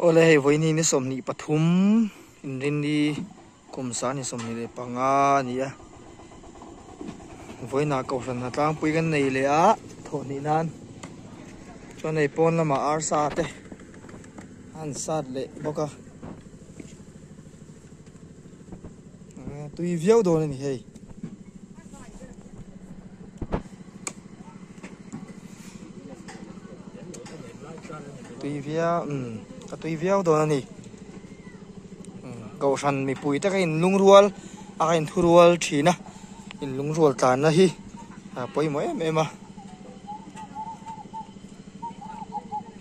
ole hei voini ni somni pathum inrin ni kumsa ni somni le panga ni a voina ko ran na tlang pui kan nei le a thoni nan cho nei pon lama ar sa te an sat le boka tui viau do ni hei tui viau do ni go san mi pui ta in lung rual a in thu rual thina in lung rual tan na hi poi mo em em a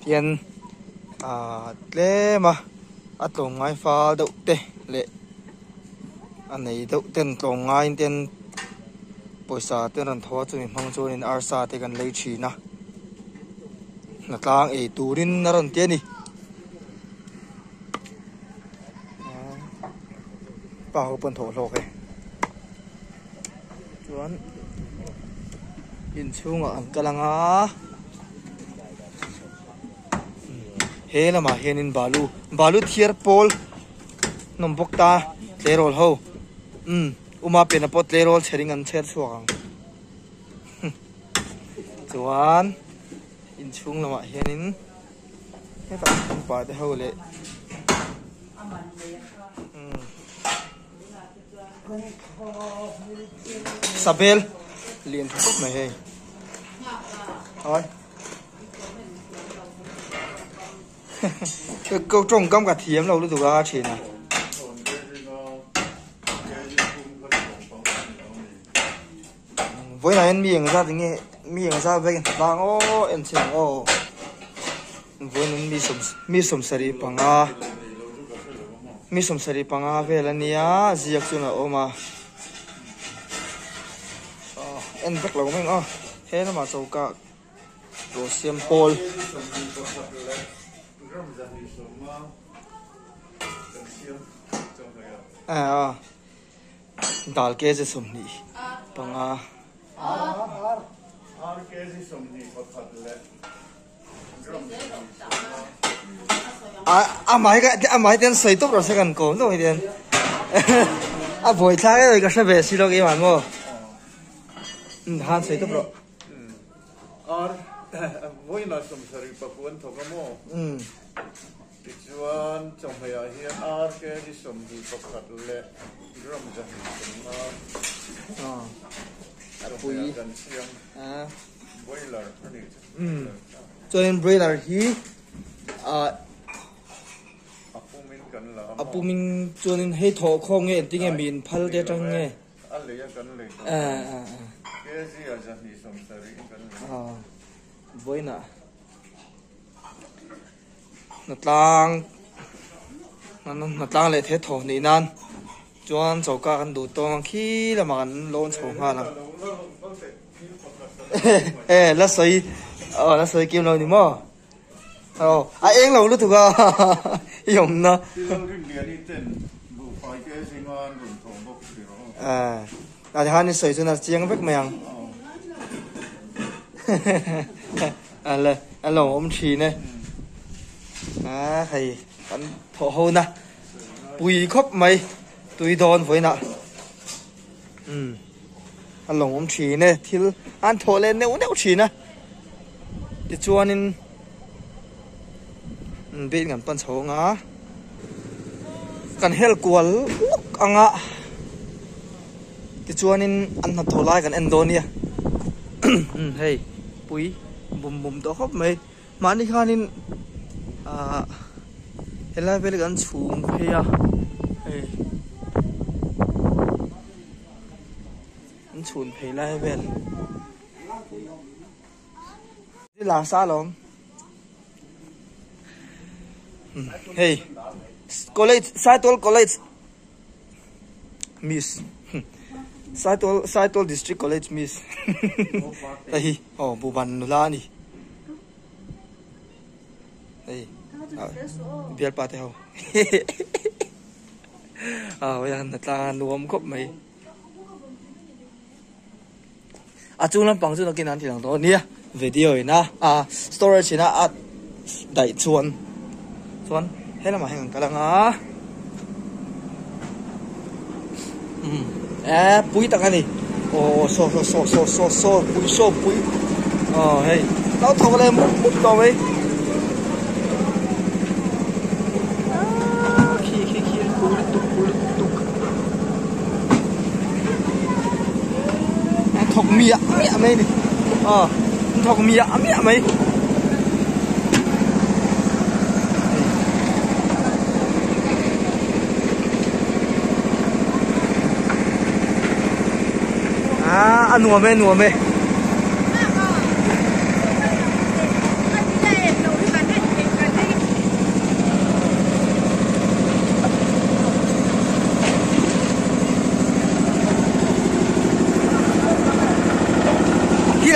pian tle ma atong ngai fa do te le anei do ten tong ngai ten poisa ten ran thawa chu mi mang chu in arsa te kan lei thina na tlang e turin na ron te ni pa ho pon tho lo ke chuan in chunga an kalanga he lama henin balu thiar pol nombok ta lerol ho uma pena pot lerol chering an cher chuang chuan in chung lama henin he ta pa te ho le Sabel liền thúc mày hề thôi câu trồng cam cả thiếm đâu lúc tụi ba chỉ nè với này em miệng ra thì nghe miệng ra về vàng ô em xem ô với nên mi sum sari panga mi sum sari panga về là nia ziak chu na oma en bek lo meng a he na ma chauka ro siam pol dal ke je somni panga ar ke je somni pathat le mai ten soi top ro se kan ko no den a voi tha cái ka se ve si lo ke man mo han soi top ro ar voi na som sari papuan thokamo chuan chong haya hian ar ke ji som hi pakhat le ram ja hi pui kan siam boiler ani cho nên boiler hi apumin cho nên hay thọ không nghe tiếng em miền phal để trăng nghe ke ji a ja ni som sari kan với nè nó tang lại thế thổ nị nan chuan cháu ca ăn đủ to khi là mà ăn lôn sầu hoa lắm lá sấy kêu lâu đi mò em lâu lúc thuộc dùng nó thì hai người sấy cho nó chiang vết mèng anh lồng ôm chì này thầy anh thọ hôn nè bùi khóc mày tùy đòn với nè anh lồng ôm chì này thì anh thọ lên nêu chì nè thì chuan nên biết ngắm pan số ngã cần hel qual lúc anh ạ thì chuan nên anh thật thọ lại cần Indonesia hey bùi bùm đó khóc mày mà đi khai nên helai về gần xuống thế à ăn xuống thế lại về đi là sao lắm hey college Saitol college miss Saitol district college miss đây bu ban nula ni đây biar pate ho bây giờ người ta nuông khóc mày chung lắm bằng chung nó kinh ăn thì làm đó nia video này na storage na đại chuan Hết là mà hàng cả lăng á. Pui tặng anh đi. So pui. Hey. Tao thâu lên múc tao ấy. Khi pui tuk. Thọc mía mấy đi. Thọc mía mấy. Nua mê.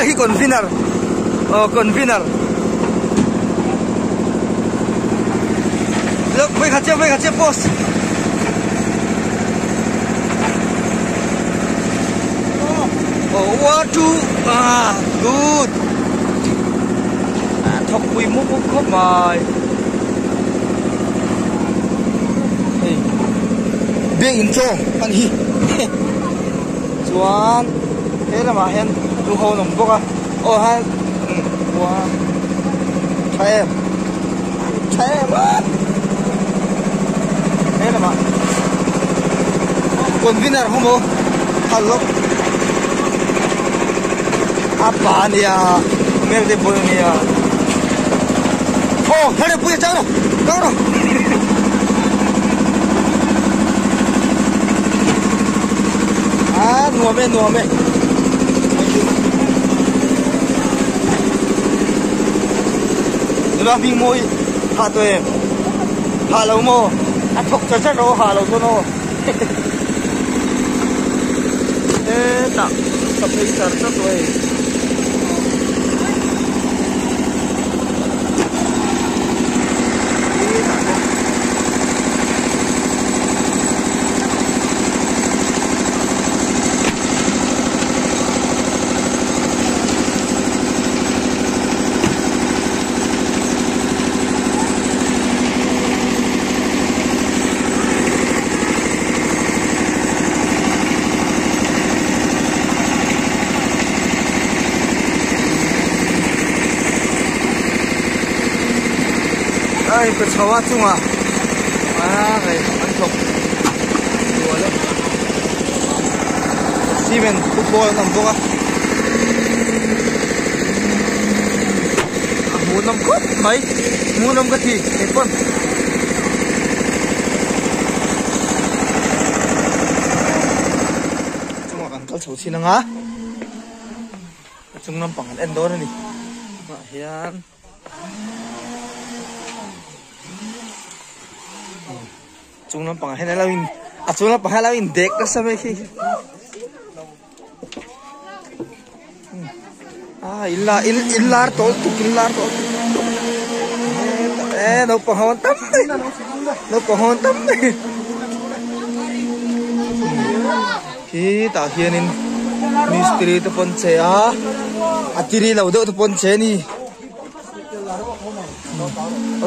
Khi convener. Convener. Look, wait, hati post. Waduh, good. Thọc quỳ múc khóc mày. Bia intro, anh hi. Chuan, thế là mà hen, tu hồ nồng bốc à? Ha, wow. Thấy em á. Thế là mà. Convener không bố? Hello. Apa ni ya? Mereka dia boleh ni ya. Ada punya cara. Kau. Nua me. Dah ming moi. Ha tu em. Ha lau mo. Thok chắc đâu ha lau tu no. Tak. Sampai sarca tu eh. Ai cái chó chung à? Này ăn thục. Đùa lắm. Siemens football nằm bốc á. Muốn nằm cốt mấy? Muốn nằm cái gì? Cái con. Chung là cần chậu xin á. Chung nằm bằng ăn đó này. Mà hiền. Chung nam pang hay lawin chung nam pang hay lawin dek na sa may illar to no pahon tam ki ta hianin mystery to pon che atiri lo do to pon che ni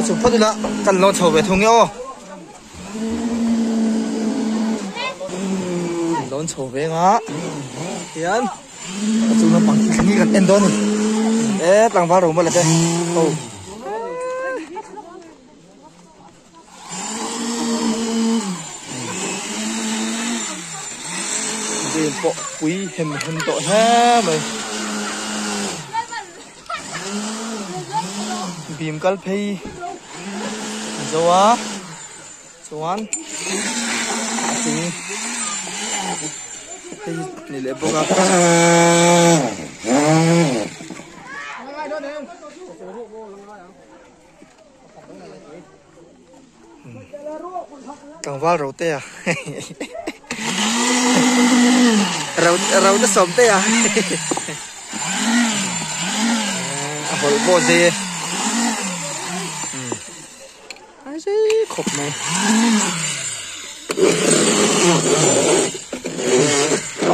chu phadula kan lo chho ve thong yo lon chho ve nga hian chu na pang ki kan en don tang ba ro ma la te bộ quý hình tội ha mày bìm cắt phi Joan chính cái này lại bốc ra càng vào rau tê à rau nó sống tê à hồi bò dê ai gì khóc này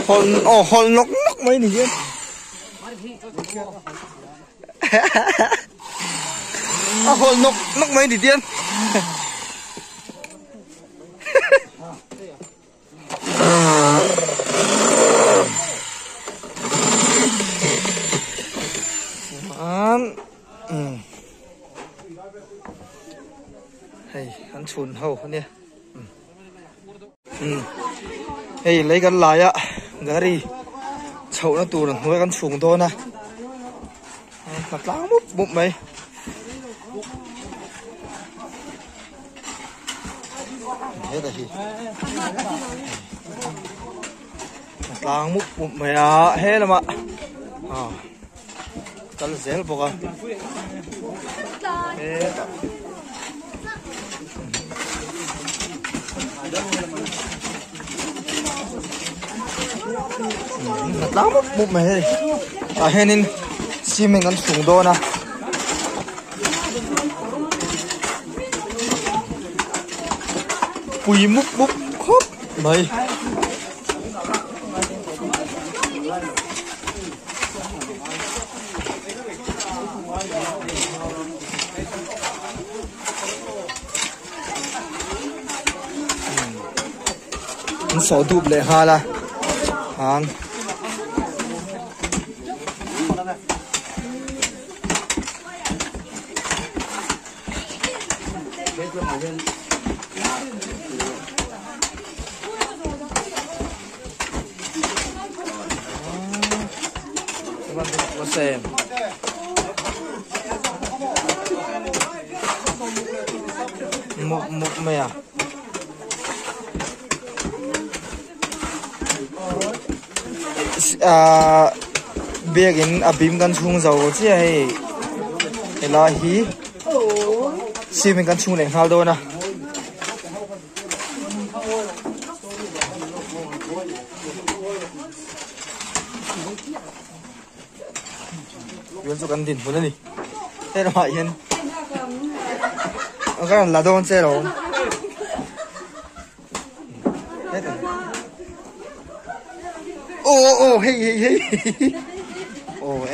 hòn nóc mấy này chứ hòn nóc mấy thì tiên hay ăn chuồn hầu nè hay lấy cái lại á gari chậu nó tù rồi nuôi con chuồng thôi nè thật lắm bụng mày hết rồi gì lang múc bụng mày à hết rồi mà cái là dễ bọc à hết lắm bụng mày tại hết nên xi mình ăn sủng đô nè bùi múc bút khóc mày số đục lệ ha là hàng xem một mè biegin abim kan chung dầu chứ hay là hí xí mình kan chung này hao đâu nè Yun so kan din mo na ni. Pero yan. Ang kan la don zero. Oh hey. Oh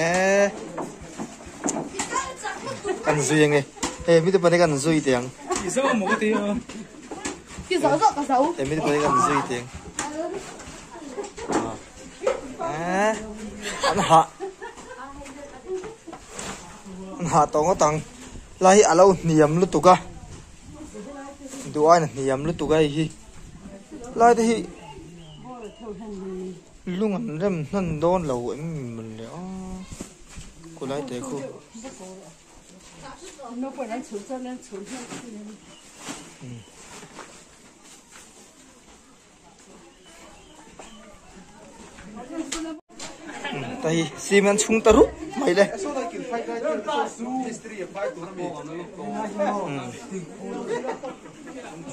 kan zui yang eh mi tu pada kan zui tiang. Isa mo ko tiyo. Cái dấu cái dấu. Em mi tu pada kan zui tiang. Anh hạ tông có tăng lại ở lâu niệm lúc tụi ca tụi ai niệm lúc tụi ca hi lại thì luôn anh rem năn đón lâu em mình đấy cô lại thế cô tại xi men chung ta rút mày đây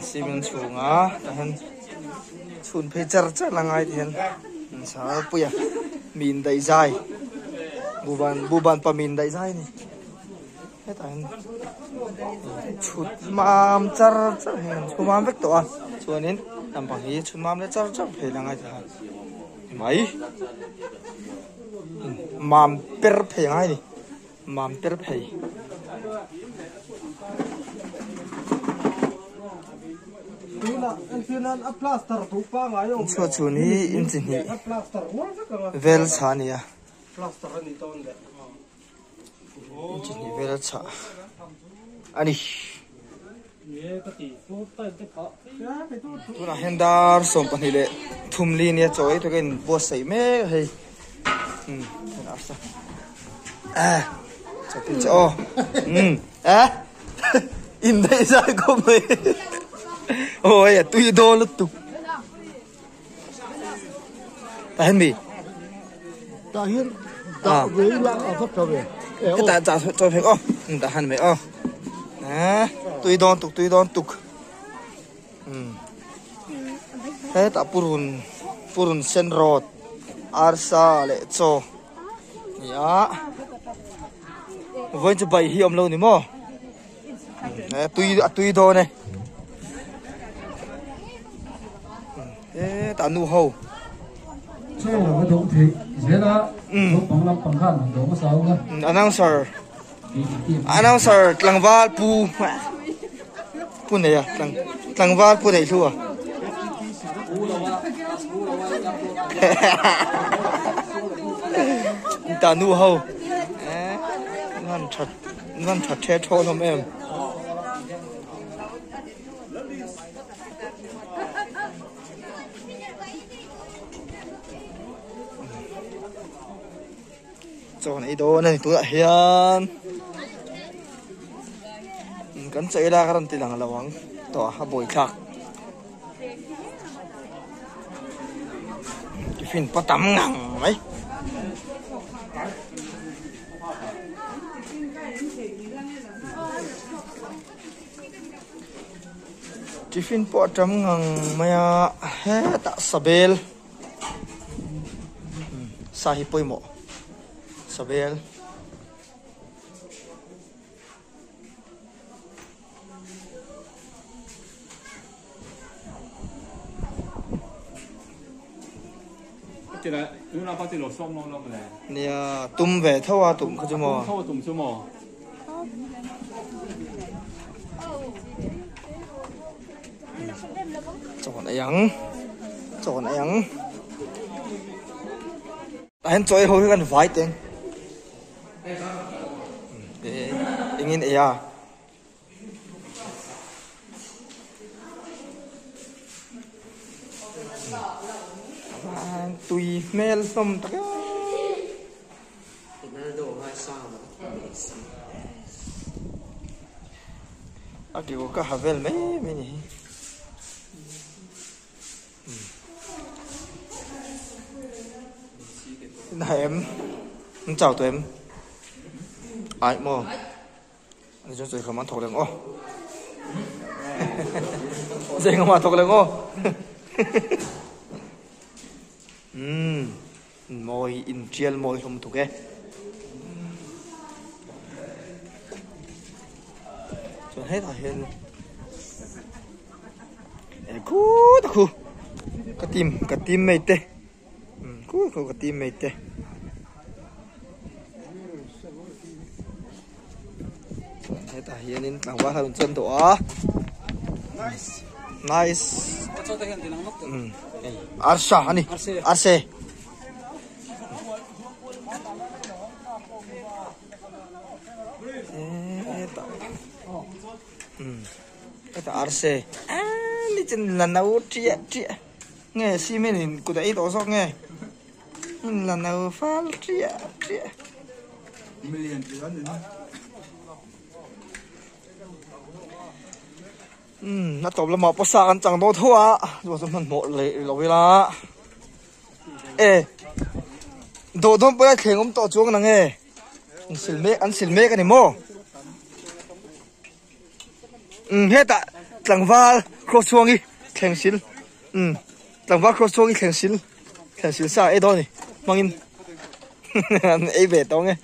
xi men chung á hắn chun phê char char là ngay thì hắn sao bây giờ min đầy dài bu ban pa min đầy dài này hết hắn chun mam char char chun mam vek to chun nên làm bằng gì chun mam để char char phê là ngay thì hắn mày mam per phê ngay đi mam per phê so chuni inchini vel chania inchini vel cha ani tuna hendar som panile thumli ne choi to gen bo sei me hei arsa chapin cho in dai ra ko me ôi tui đô lúc tục tại gì Ta hiên ta với là ở cấp cho về. cái ta cho phép ta hành mày tui đôn tục thế ta purun sen rod arsa lệ cho ya với cho bảy hiểm lâu nè mò tui đô này thế ta nu hầu Chứ là cái đúng thì dễ là lúc bằng năm bằng khăn đúng có sao không? Announcer Tlangval pu này à Tlangval pu này thua ta nu hầu ngon thật thế thôi không em chỗ này đó này tôi đã hiền cắn chạy ra cái tiền là lawang tỏ hà bồi thạc cái phim có tắm ngằng mấy cái phim có tắm ngằng mày hết tạ sabel sahi poi mo sabel即係你攞翻隻落霜咯咁咧。你啊，dumb về thôi à, dumb cái gì mà. Thôi tụm chứ mà. Chọn này ăn. Anh chơi hồi gần vài tiếng. Để ingin iya. Tùy mail xong tất cả. Kiểu có havel mấy nhỉ? Này em chào tụi em. Ai mò? Anh cho tôi không ăn thọc lên ô. Dễ không ăn thọc lên ô. Môi in chiel môi không thuộc cái. Cho hết rồi hết luôn. Khu. Cái tim mày tê. Khu cái tim mày tê. Hết rồi hiện nên làm quá hơn chân tổ. Nice. Arsa ani. Arse. Eta arse. Ni chen lần nào chia. Nghe si men cụ đấy đó sao nghe. Lần nào phá chia. Nó tụm là một bó sàn chẳng đâu thôi à. Rồi mình một lệ rồi là. Ê. Đồ thôi bây giờ khen ông tổ chuông nè nghe. Anh xin mê cái này mô. Hết ạ. Chẳng vào cross chuông đi. Khen xin. Chẳng vào cross chuông đi khen xin. Khen xin sao ấy đó này. Mang in. Ấy về đó nghe.